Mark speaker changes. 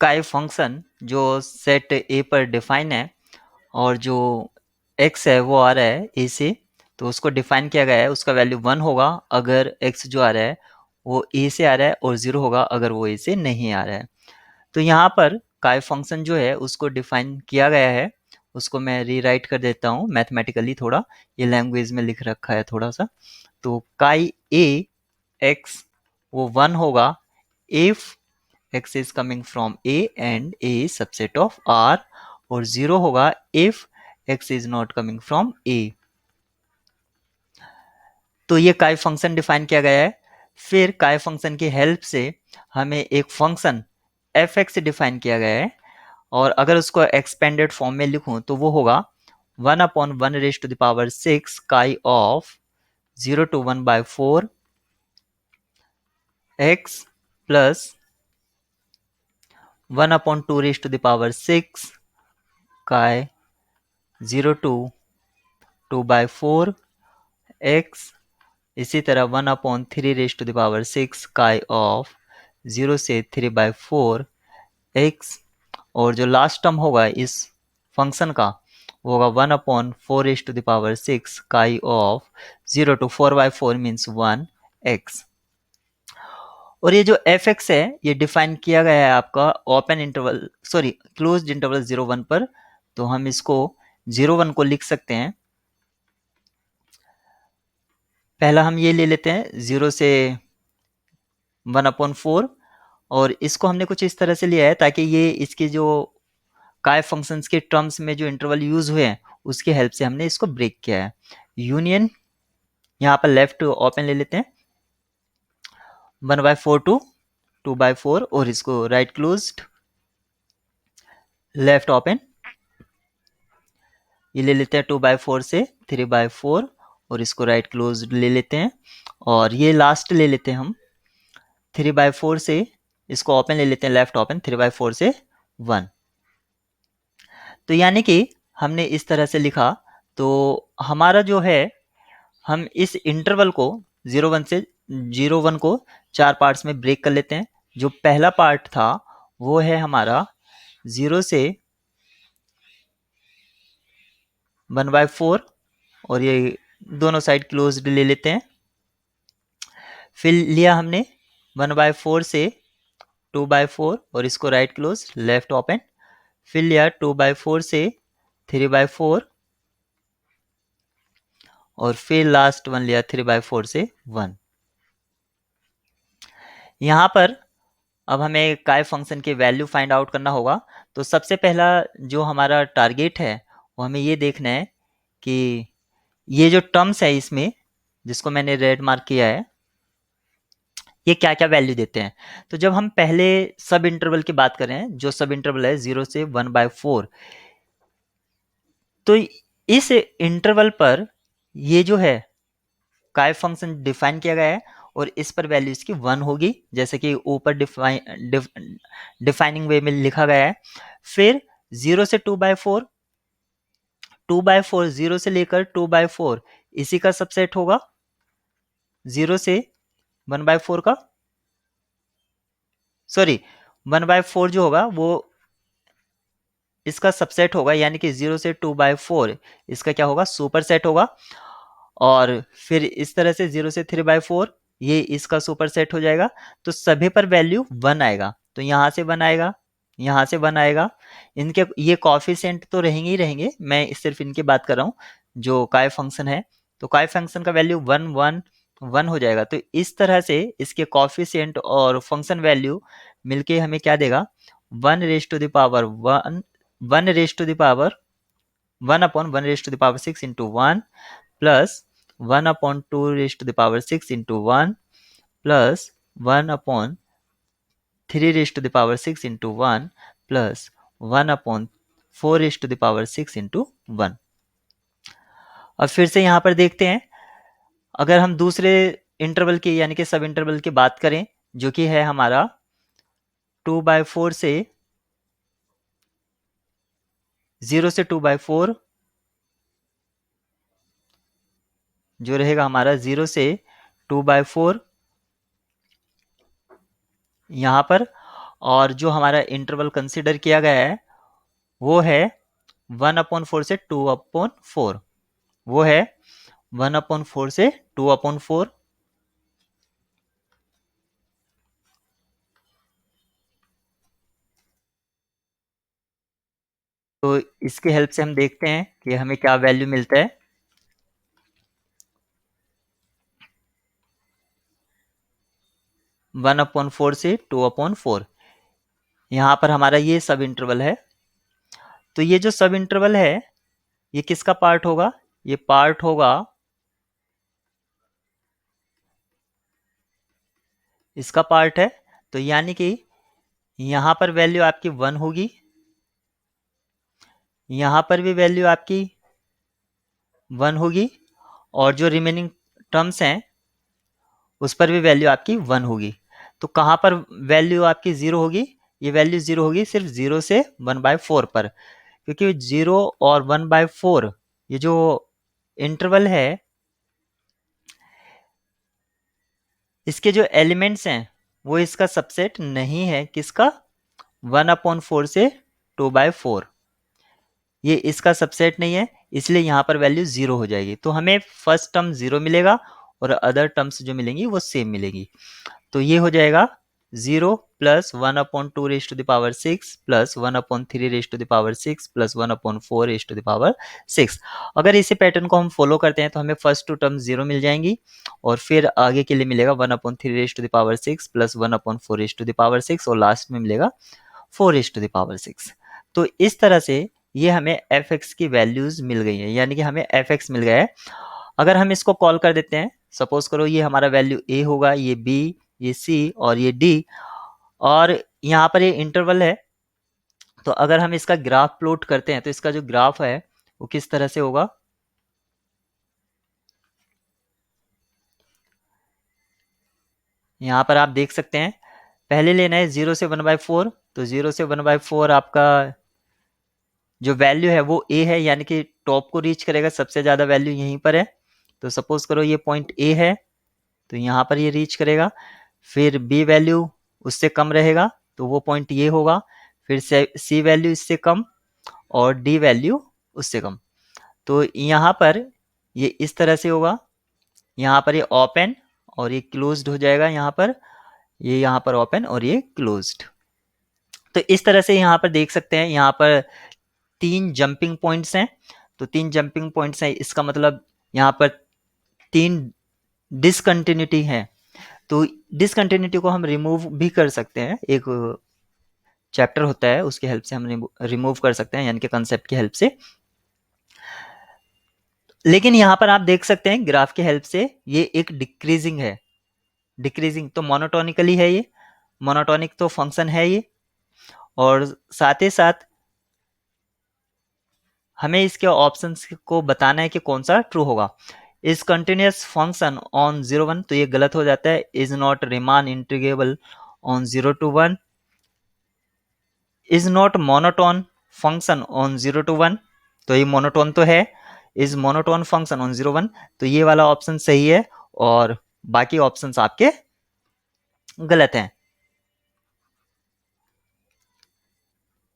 Speaker 1: काई फंक्शन जो सेट ए पर डिफाइन है और जो x है वो आ रहा है ए से, तो उसको डिफाइन किया गया है, उसका वैल्यू 1 होगा अगर x जो आ रहा है वो ए से आ रहा है, और 0 होगा अगर वो ए से नहीं आ रहा है। तो यहाँ पर काई फंक्शन जो है उसको डिफाइन किया गया है, उसको मैं रीराइट कर देता हूँ मैथमेटिकली, थोड़ा ये लैंग्वेज में लिख रखा है थोड़ा सा। तो काई ए एक्स वो 1 होगा if x is coming from A and A is subset of R, और 0 होगा if x is not coming from A। तो ये काई फंक्शन डिफाइन किया गया है। फिर काई फंक्शन की हेल्प से हमें एक फंक्शन f(x) डिफाइन किया गया है, और अगर उसको एक्सपेंडेड फॉर्म में लिखूं तो वो होगा 1/1⁶ काई ऑफ 0 to 1/4 x प्लस 1/2⁶ काई 0 to 2/4 x, इसी तरह 1/3⁶ काई ऑफ 0 से 3/4 x, और जो लास्ट टर्म होगा इस फंक्शन का वो होगा 1/4⁶ काई ऑफ 0 to 4/4 मीन्स 1 x। और ये जो f(x) है ये डिफाइन किया गया है आपका open interval sorry closed interval 0 1 पर, तो हम इसको 0 1 को लिख सकते हैं। पहला हम ये ले लेते हैं 0 से 1/4, और इसको हमने कुछ इस तरह से लिया है ताकि ये इसके जो काय फंक्शंस के टर्म्स में जो इंटरवल यूज हुए हैं उसकी हेल्प से हमने इसको ब्रेक किया है। यूनियन यहाँ पर लेफ्ट ओपन ले लेते हैं 1/4 टू 2/4, और इसको राइट क्लोज्ड लेफ्ट ओपन, ये ले लेते हैं 2/4 से 3/4, और इसको राइट क्लोज्ड ले लेते हैं, और ये लास्ट ले लेते हैं हम 3/4 से, इसको ओपन ले लेते हैं लेफ्ट ओपन 3/4 से 1। तो यानी कि हमने इस तरह से लिखा, तो हमारा जो है हम इस इंटरवल को 0 1 से 0 1 को 4 पार्ट्स में ब्रेक कर लेते हैं। जो पहला पार्ट था वो है हमारा 0 से 1/4, और ये दोनों साइड क्लोज्ड ले लेते हैं। फिर लिया हमने 1/4 से 2/4, और इसको राइट क्लोज लेफ्ट ओपन। फिर लिया 2/4 से 3/4, और फिर लास्ट वन लिया 3/4 से 1। यहाँ पर अब हमें काय फंक्शन की वैल्यू फाइंड आउट करना होगा। तो सबसे पहला जो हमारा टारगेट है वो हमें ये देखना है कि ये जो टर्म्स है इसमें जिसको मैंने रेड मार्क किया है ये क्या क्या वैल्यू देते हैं। तो जब हम पहले सब इंटरवल की बात करें, जो सब इंटरवल है 0 से 1/4, तो इस इंटरवल पर ये जो है काय फंक्शन डिफाइन किया गया है, और इस पर वैल्यू इसकी 1 होगी, जैसे कि ऊपर डिफाइनिंग वे में लिखा गया है। फिर 0 से 2/4, 2/4 0 से लेकर 2/4 इसी का सबसेट होगा, 0 से 1/4 का, सॉरी 1/4 जो होगा वो इसका सबसेट होगा, यानी कि 0 से 2/4 इसका क्या होगा, सुपर सेट होगा। और फिर इस तरह से 0 से 3/4 ये इसका सुपर सेट हो जाएगा। तो सभी पर वैल्यू 1 आएगा, तो यहाँ से 1 आएगा, यहाँ से 1 आएगा। इनके ये कॉफिशिएंट तो रहेंगे ही रहेंगे, मैं सिर्फ इनकी बात कर रहा हूँ जो काय फंक्शन है। तो काय फंक्शन का वैल्यू 1 1 1 हो जाएगा। तो इस तरह से इसके कॉफिशिएंट और फंक्शन वैल्यू मिलके हमें क्या देगा, 1 1/1/6 into 1 plus 1/2⁶ into 1 plus 1/3⁶ into 1 plus 1/4⁶ into 1। अब फिर से यहाँ पर देखते हैं, अगर हम दूसरे इंटरवल की यानी कि सब इंटरवल की बात करें जो कि है हमारा 2/4 से 0 से 2/4, जो रहेगा हमारा 0 से 2/4 यहाँ पर, और जो हमारा इंटरवल कंसिडर किया गया है वो है 1/4 से 2/4, वो है 1/4 से 2/4। तो इसके हेल्प से हम देखते हैं कि हमें क्या वैल्यू मिलता है। 1/4 से 2/4, यहाँ पर हमारा ये सब इंटरवल है। तो ये जो सब इंटरवल है ये किसका पार्ट होगा? ये पार्ट होगा इसका पार्ट है। तो यानी कि यहाँ पर वैल्यू आपकी 1 होगी, यहाँ पर भी वैल्यू आपकी 1 होगी, और जो रिमेनिंग टर्म्स हैं उस पर भी वैल्यू आपकी 1 होगी। तो कहाँ पर वैल्यू आपकी 0 होगी? ये वैल्यू 0 होगी सिर्फ 0 से 1/4 पर, क्योंकि 0 और 1/4 ये जो इंटरवल है इसके जो एलिमेंट्स हैं वो इसका सबसेट नहीं है। किसका? 1/4 से 2/4, ये इसका सबसेट नहीं है, इसलिए यहाँ पर वैल्यू 0 हो जाएगी। तो हमें फर्स्ट टर्म 0 मिलेगा और अदर टर्म्स जो मिलेंगी वो सेम मिलेगी। तो ये हो जाएगा 0 plus 1/2 raise to the power 6 plus 1/3 raise to the power 6 plus 1/4 raise to the power 6। अगर इसी पैटर्न को हम फॉलो करते हैं तो हमें फर्स्ट टू टर्म 0 मिल जाएंगी और फिर आगे के लिए मिलेगा 1/3 raise to the power 6 plus 1/4 raise to the power 6 और लास्ट में मिलेगा 4 रेज़ टू द पावर 6। तो इस तरह से ये हमें एफ एक्स की वैल्यूज मिल गई है, यानी कि हमें एफ एक्स मिल गया है। अगर हम इसको कॉल कर देते हैं, सपोज करो ये हमारा वैल्यू ए होगा, ये बी, ये सी और ये डी, और यहाँ पर ये इंटरवल है। तो अगर हम इसका ग्राफ प्लॉट करते हैं तो इसका जो ग्राफ है वो किस तरह से होगा? यहाँ पर आप देख सकते हैं, पहले लेना है 0 से 1/4। तो 0 से 1/4 आपका जो वैल्यू है वो ए है, यानी कि टॉप को रीच करेगा, सबसे ज़्यादा वैल्यू यहीं पर है। तो सपोज करो ये पॉइंट ए है, तो यहाँ पर ये रीच करेगा। फिर बी वैल्यू उससे कम रहेगा तो वो पॉइंट ये होगा। फिर सी वैल्यू इससे कम और डी वैल्यू उससे कम। तो यहाँ पर ये इस तरह से होगा, यहाँ पर ये ओपन और ये क्लोज्ड हो जाएगा। यहाँ पर ये यहाँ पर ओपन और ये क्लोज्ड। तो इस तरह से यहाँ पर देख सकते हैं, यहाँ पर 3 जंपिंग पॉइंट्स हैं। तो 3 जंपिंग पॉइंट्स हैं, इसका मतलब यहाँ पर 3 डिसकंटिन्यूटी है। तो डिसकंटिन्यूटी को हम रिमूव भी कर सकते हैं, एक चैप्टर होता है उसकी हेल्प से हम रिमूव कर सकते हैं, यानी कि कंसेप्ट की हेल्प से। लेकिन यहाँ पर आप देख सकते हैं ग्राफ की हेल्प से ये एक डिक्रीजिंग है। डिक्रीजिंग तो मोनोटोनिकली है, ये मोनोटोनिक तो फंक्शन है ये। और साथ ही साथ हमें इसके ऑप्शंस को बताना है कि कौन सा ट्रू होगा। इज कंटिन्यूस फंक्शन ऑन 0 1, तो ये गलत हो जाता है। Is not Riemann integrable on 0 to 1। Is not monotone function on 0 to 1, तो ये मोनोटोन तो है। इज मोनोटोन फंक्शन ऑन 0 1, तो ये वाला ऑप्शन सही है और बाकी ऑप्शंस आपके गलत हैं।